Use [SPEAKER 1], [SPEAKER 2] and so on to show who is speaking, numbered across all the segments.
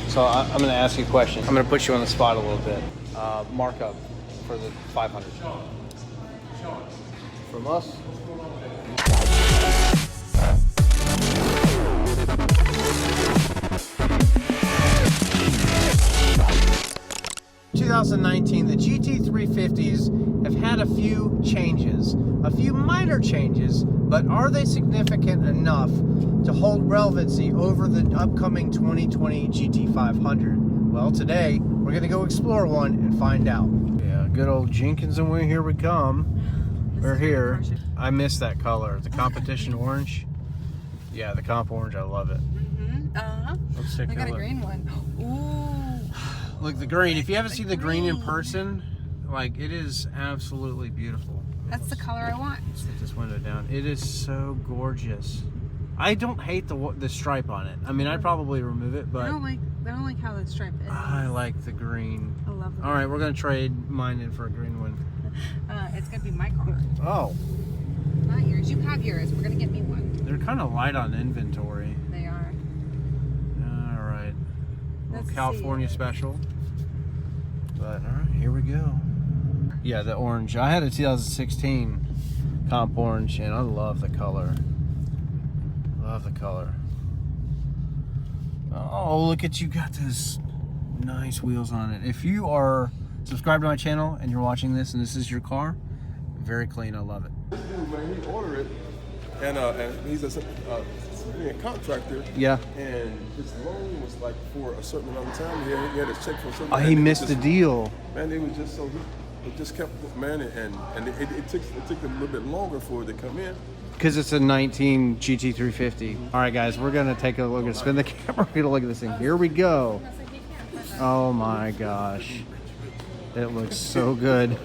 [SPEAKER 1] So I'm going to ask you a question. I'm going to put you on the spot a little bit. Markup for the 500. From us. 2019, the GT350s have had a few changes, a few minor changes, but are they significant enough to hold relevancy over the upcoming 2020 GT500? Well, today we're going to go explore one and find out. Yeah, good old Jenkins and we here we come. We're here. I miss that color, the competition orange. Yeah, the comp orange, I love it. Let's take a look.
[SPEAKER 2] I got a green one. Ooh.
[SPEAKER 1] Look, the green. If you haven't seen the green in person, like, it is absolutely beautiful.
[SPEAKER 2] That's the color I want.
[SPEAKER 1] Let's take this window down. It is so gorgeous. I don't hate the stripe on it. I mean, I'd probably remove it, but
[SPEAKER 2] I don't like how the stripe is.
[SPEAKER 1] I like the green.
[SPEAKER 2] I love it.
[SPEAKER 1] All right, we're gonna trade mine in for a green one.
[SPEAKER 2] It's gonna be my car.
[SPEAKER 1] Oh.
[SPEAKER 2] Not yours. You have yours. We're gonna get me one.
[SPEAKER 1] They're kind of light on inventory.
[SPEAKER 2] They are.
[SPEAKER 1] All right.
[SPEAKER 2] Let's
[SPEAKER 1] California
[SPEAKER 2] see.
[SPEAKER 1] special. But all right, here we go. Yeah, the orange. I had a 2016 comp orange, and I love the color. Love the color. Oh, look at you, got those nice wheels on it. If you are subscribed to my channel and you're watching this and this is your car, very clean. I love it.
[SPEAKER 3] This dude, man, he ordered it, and he's a civilian contractor.
[SPEAKER 1] Yeah.
[SPEAKER 3] And his loan was like for a certain amount of time. He had his check for a certain.
[SPEAKER 1] Oh, he missed the deal.
[SPEAKER 3] Man, it was just so it just kept, man, and it took them a little bit longer for it to come in.
[SPEAKER 1] Because it's a 19 GT350. All right, guys, we're gonna take a look and spin the camera. We're gonna look at this thing. Here we go. Oh my gosh, it looks so good.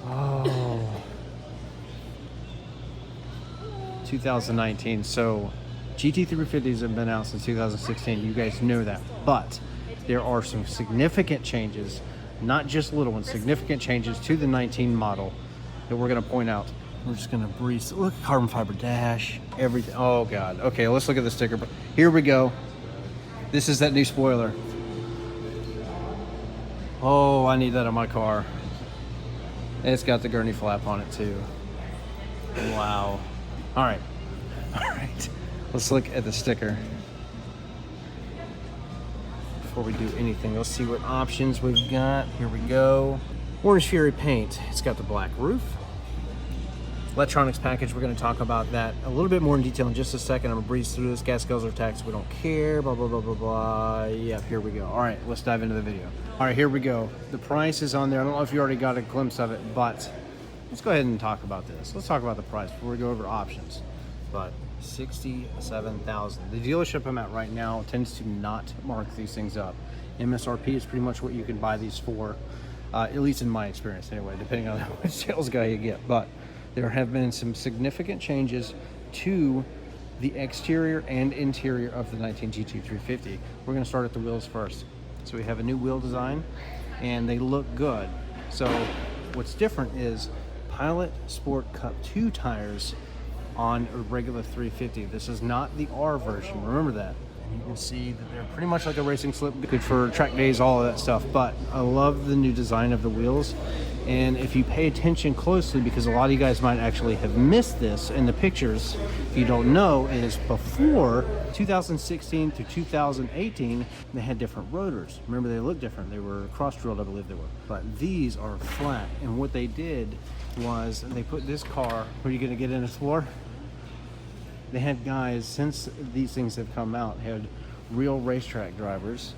[SPEAKER 1] Oh, 2019. So GT350s have been out since 2016. You guys know that, but there are some significant changes, not just little ones, significant changes to the 19 model that we're going to point out. We're just going to breeze. Look, carbon fiber dash, everything. Oh God. Okay, let's look at the sticker. Here we go. This is that new spoiler. Oh, I need that on my car. It's got the gurney flap on it too. Wow. All right. Let's look at the sticker. Before we do anything, let's see what options we've got. Here we go. Orange Fury paint. It's got the black roof. Electronics package, we're going to talk about that a little bit more in detail in just a second. I'm going to breeze through this. Gas guzzler tax, we don't care, blah, blah, blah, blah, blah. Yep, here we go. All right, let's dive into the video. All right, here we go. The price is on there. I don't know if you already got a glimpse of it, but let's go ahead and talk about this. Let's talk about the price before we go over options. But $67,000. The dealership I'm at right now tends to not mark these things up. MSRP is pretty much what you can buy these for, at least in my experience anyway, depending on which sales guy you get. But there have been some significant changes to the exterior and interior of the 19 GT350. We're going to start at the wheels first. So we have a new wheel design, and they look good. So what's different is Pilot Sport Cup 2 tires on a regular 350. This is not the R version, remember that. And you can see that they're pretty much like a racing slip, good for track days, all of that stuff. But I love the new design of the wheels. And if you pay attention closely, because a lot of you guys might actually have missed this in the pictures, if you don't know, is before 2016 to 2018, they had different rotors. Remember, they looked different. They were cross-drilled, I believe they were. But these are flat. And what they did was they put this car, are you gonna get in this floor? They had guys, since these things have come out, had real racetrack drivers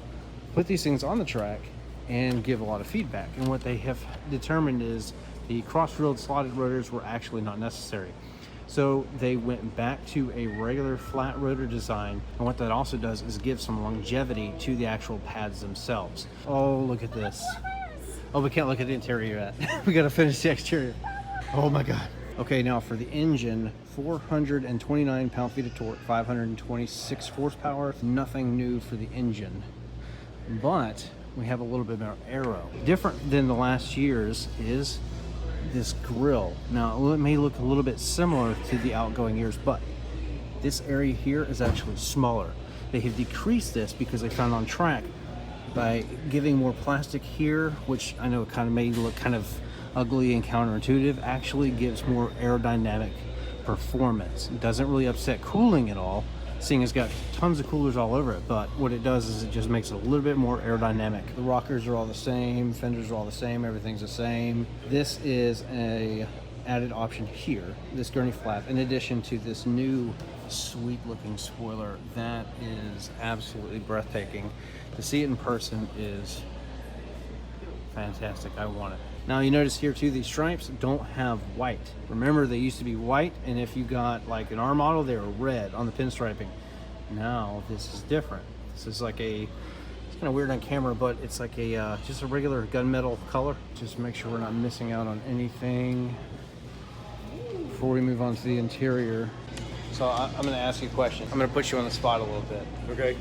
[SPEAKER 1] put these things on the track and give a lot of feedback. And what they have determined is the cross-drilled slotted rotors were actually not necessary. So they went back to a regular flat rotor design. And what that also does is give some longevity to the actual pads themselves. Oh, look at this. Oh, we can't look at the interior yet. We gotta finish the exterior. Oh my God. Okay, now for the engine, 429 pound-feet of torque, 526 horsepower. Nothing new for the engine, but we have a little bit more aero. Different than the last year's is this grille. Now, it may look a little bit similar to the outgoing years, but this area here is actually smaller. they have decreased this because they found on track by giving more plastic here, which I know it kind of made look kind of ugly and counterintuitive, actually gives more aerodynamic performance. It doesn't really upset cooling at all, seeing it's got tons of coolers all over it, but what it does is it just makes it a little bit more aerodynamic. The rockers are all the same, fenders are all the same, everything's the same. This is a added option here, this gurney flap, in addition to this new sweet looking spoiler that is absolutely breathtaking. To see it in person is fantastic. I want it. Now you notice here too, these stripes don't have white. Remember, they used to be white, and if you got like an R model, they were red on the pinstriping. Now this is different. This is like a, it's kind of weird on camera, but it's like a just a regular gunmetal color. Just make sure we're not missing out on anything before we move on to the interior. So I'm going to ask you a question. I'm going to put you on the spot a little bit.
[SPEAKER 3] Okay.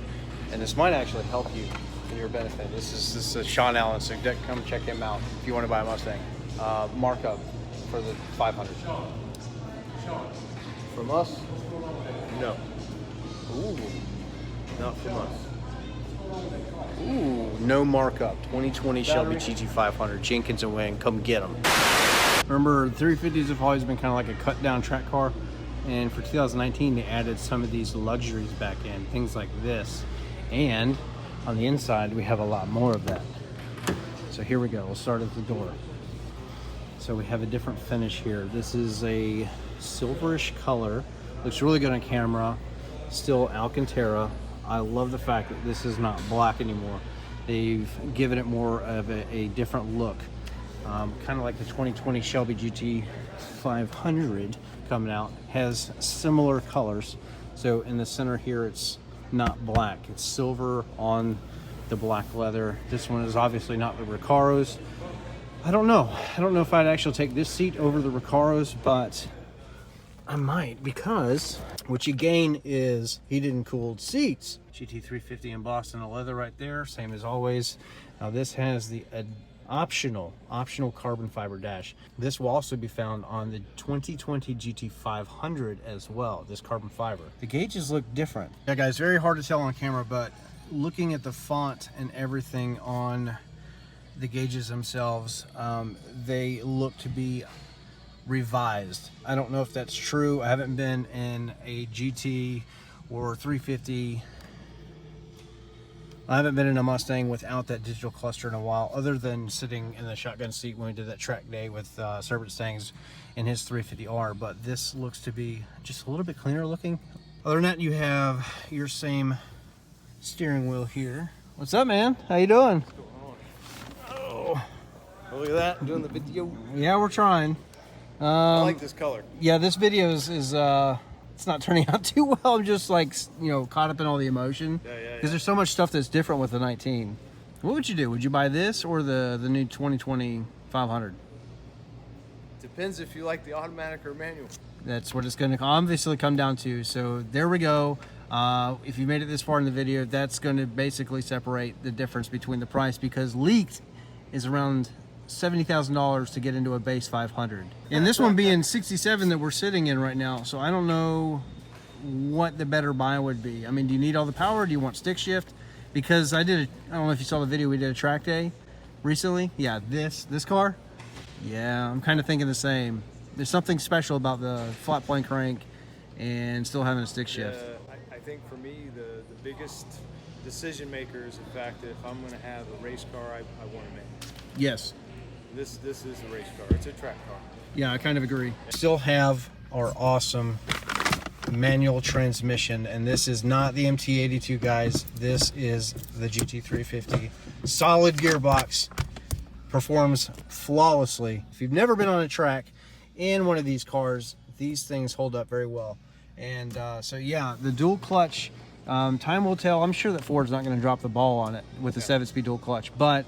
[SPEAKER 1] And this might actually help you in your benefit. This is Sean Allen, so come check him out if you want to buy a Mustang. Markup for the 500. From us?
[SPEAKER 3] No,
[SPEAKER 1] Ooh.
[SPEAKER 3] not from us.
[SPEAKER 1] Ooh, no markup. 2020 Shelby Gt500. Jenkins and Wing, come get them. Remember, 350s have always been kind of like a cut down track car. And for 2019, they added some of these luxuries back in, things like this. And on the inside, we have a lot more of that. So here we go. We'll start at the door. So we have a different finish here. This is a silverish color. Looks really good on camera. Still Alcantara. I love the fact that this is not black anymore. They've given it more of a different look. Kind of like the 2020 Shelby Gt500 coming out. Has similar colors. So in the center here, it's not black. It's silver on the black leather. This one is obviously not the Recaros. I don't know if I'd actually take this seat over the Recaros, but I might, because what you gain is heated and cooled seats. GT350 embossed in the leather right there, same as always. Now this has the optional carbon fiber dash. This will also be found on the 2020 GT500 as well, this carbon fiber. The gauges look different. Yeah guys, very hard to tell on camera, but looking at the font and everything on the gauges themselves, they look to be revised. I don't know if that's true. I haven't been in a GT or 350. I haven't been in a Mustang without that digital cluster in a while, other than sitting in the shotgun seat when we did that track day with Serpent Stangs in his 350R, but this looks to be just a little bit cleaner looking. Other than that, you have your same steering wheel here. What's up, man? How you doing? Oh,
[SPEAKER 4] Look at that, I'm doing the video.
[SPEAKER 1] yeah, we're trying.
[SPEAKER 4] I like this color.
[SPEAKER 1] Yeah, this video is it's not turning out too well. I'm just like, you know, caught up in all the emotion. Because there's so much stuff that's different with the 19. What would you do? Would you buy this or the new 2020 500?
[SPEAKER 4] Depends if you like the automatic or manual.
[SPEAKER 1] That's what it's going to obviously come down to. So there we go. If you made it this far in the video, that's going to basically separate the difference between the price, because leaked is around $70,000 to get into a base 500. And this one being 67 that we're sitting in right now. So I don't know what the better buy would be. I mean, do you need all the power? Do you want stick shift? Because I don't know if you saw the video, we did a track day recently. Yeah, this car. Yeah, I'm kind of thinking the same. There's something special about the flat plane crank and still having a stick shift.
[SPEAKER 4] I think for me, the biggest decision maker is the fact that if I'm going to have a race car, I want to make.
[SPEAKER 1] Yes.
[SPEAKER 4] This is a race car. It's a track car.
[SPEAKER 1] Yeah, I kind of agree. Still have our awesome manual transmission, and this is not the MT82, guys. This is the GT350. Solid gearbox, performs flawlessly. If you've never been on a track in one of these cars, these things hold up very well. And so yeah, the dual clutch, time will tell. I'm sure that Ford's not going to drop the ball on it with the 7-speed dual clutch, but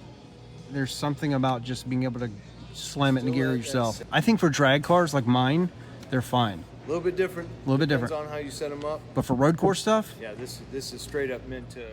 [SPEAKER 1] there's something about just being able to slam it in the gear yourself. I think for drag cars like mine, they're fine.
[SPEAKER 4] A little bit different.
[SPEAKER 1] A little bit different.
[SPEAKER 4] Depends on how you set them up.
[SPEAKER 1] But for road course stuff,
[SPEAKER 4] Yeah, this is straight up meant to.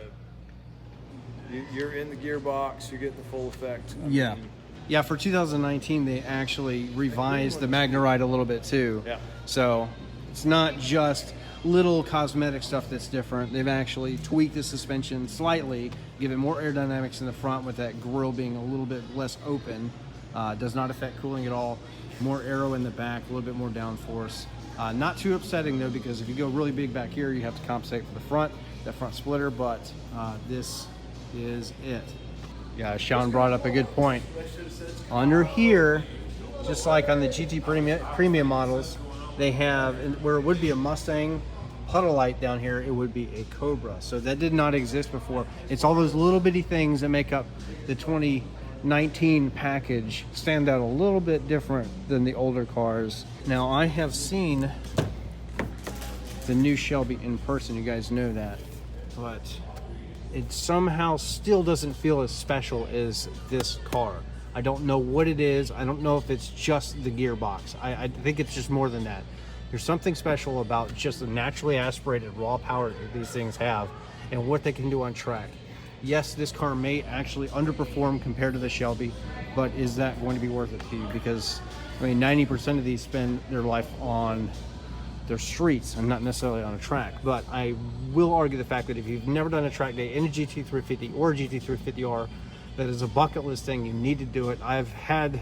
[SPEAKER 4] You're in the gearbox. You get the full effect. I
[SPEAKER 1] yeah.
[SPEAKER 4] mean,
[SPEAKER 1] Yeah, for 2019, they actually revised the Magna Ride a little bit too.
[SPEAKER 4] Yeah.
[SPEAKER 1] So it's not just little cosmetic stuff that's different. They've actually tweaked the suspension slightly, give it more aerodynamics in the front with that grille being a little bit less open. Does not affect cooling at all. More aero in the back, a little bit more downforce. Not too upsetting though, because if you go really big back here, you have to compensate for the front, that front splitter, but this is it. Yeah, Sean brought up a good point. Under here, just like on the GT premium models, they have, where it would be a Mustang puddle light down here, it would be a Cobra. So that did not exist before. It's all those little bitty things that make up the 2019 package stand out a little bit different than the older cars. Now, I have seen the new Shelby in person, you guys know that, but it somehow still doesn't feel as special as this car. I don't know what it is. I don't know if it's just the gearbox. I think it's just more than that. There's something special about just the naturally aspirated raw power that these things have and what they can do on track. Yes, this car may actually underperform compared to the Shelby, but is that going to be worth it to you? Because, I mean, 90% of these spend their life on their streets and not necessarily on a track. But I will argue the fact that if you've never done a track day in a GT350 or a GT350R, that is a bucket list thing. You need to do it. I've had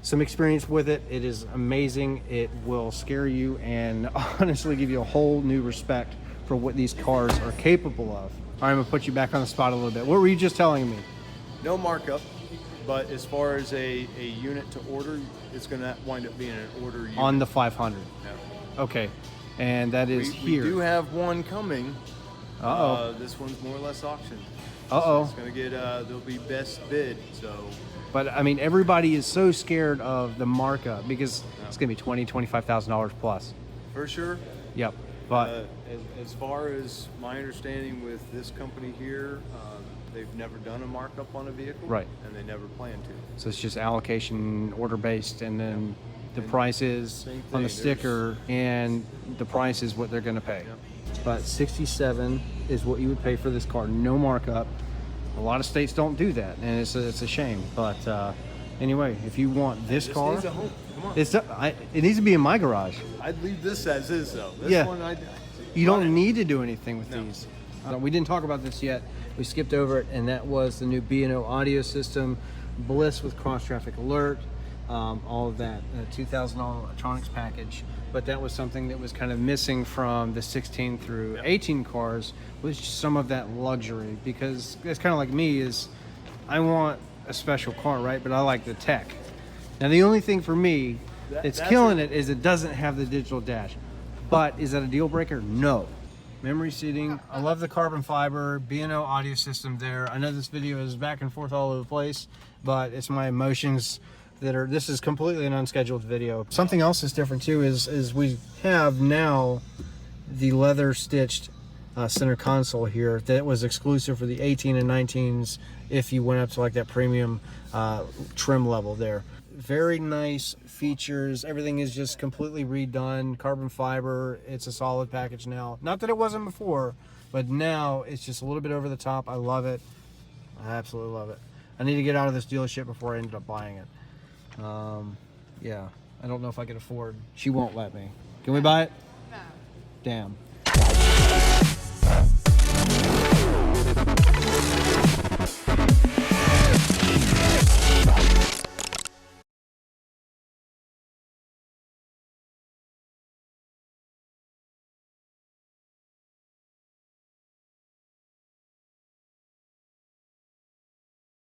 [SPEAKER 1] some experience with it. It is amazing. It will scare you and honestly give you a whole new respect for what these cars are capable of. All right, I'm gonna put you back on the spot a little bit. What were you just telling me?
[SPEAKER 4] No markup, but as far as a unit to order, it's going to wind up being an order unit.
[SPEAKER 1] On the 500.
[SPEAKER 4] Yeah.
[SPEAKER 1] Okay, and that is here.
[SPEAKER 4] We do have one coming.
[SPEAKER 1] Uh-oh.
[SPEAKER 4] This one's more or less auction.
[SPEAKER 1] Uh-oh.
[SPEAKER 4] So it's going to get, there'll be best bid, so.
[SPEAKER 1] But I mean, everybody is so scared of the markup because it's going to be $20,000, $25,000 plus.
[SPEAKER 4] For sure.
[SPEAKER 1] Yep. But
[SPEAKER 4] as far as my understanding with this company here, they've never done a markup on a vehicle.
[SPEAKER 1] Right.
[SPEAKER 4] And they never plan to.
[SPEAKER 1] so it's just allocation order based, and then the price is
[SPEAKER 4] Same
[SPEAKER 1] on the
[SPEAKER 4] thing.
[SPEAKER 1] sticker, and the price is what they're going to pay.
[SPEAKER 4] Yep.
[SPEAKER 1] But $67 is what you would pay for this car, no markup. A lot of states don't do that, and it's a shame. But anyway, if you want this car,
[SPEAKER 4] Needs a home. Come on.
[SPEAKER 1] it needs to be in my garage.
[SPEAKER 4] I'd leave this as is, though. This
[SPEAKER 1] Yeah.
[SPEAKER 4] one,
[SPEAKER 1] You don't need to do anything with
[SPEAKER 4] No.
[SPEAKER 1] these. We didn't talk about this yet. We skipped over it, and that was the new B&O audio system, Bliss with cross traffic alert, all of that, $2,000 electronics package. But that was something that was kind of missing from the 16 through 18 cars, was some of that luxury, because it's kind of like me, is I want a special car, right? But I like the tech. Now the only thing for me that's killing it is it doesn't have the digital dash. But is that a deal breaker? No. Memory seating. I love the carbon fiber B&O audio system there. I know this video is back and forth all over the place, but it's my emotions that are, this is completely an unscheduled video. Something else that's different too is we have now the leather stitched center console here that was exclusive for the 18 and 19s if you went up to like that premium trim level there. Very nice features. Everything is just completely redone. Carbon fiber. It's a solid package now. Not that it wasn't before, but now it's just a little bit over the top. I love it. I absolutely love it. I need to get out of this dealership before I ended up buying it. Yeah, I don't know if I can afford. She won't let me. Can we buy it?
[SPEAKER 2] No.
[SPEAKER 1] Damn.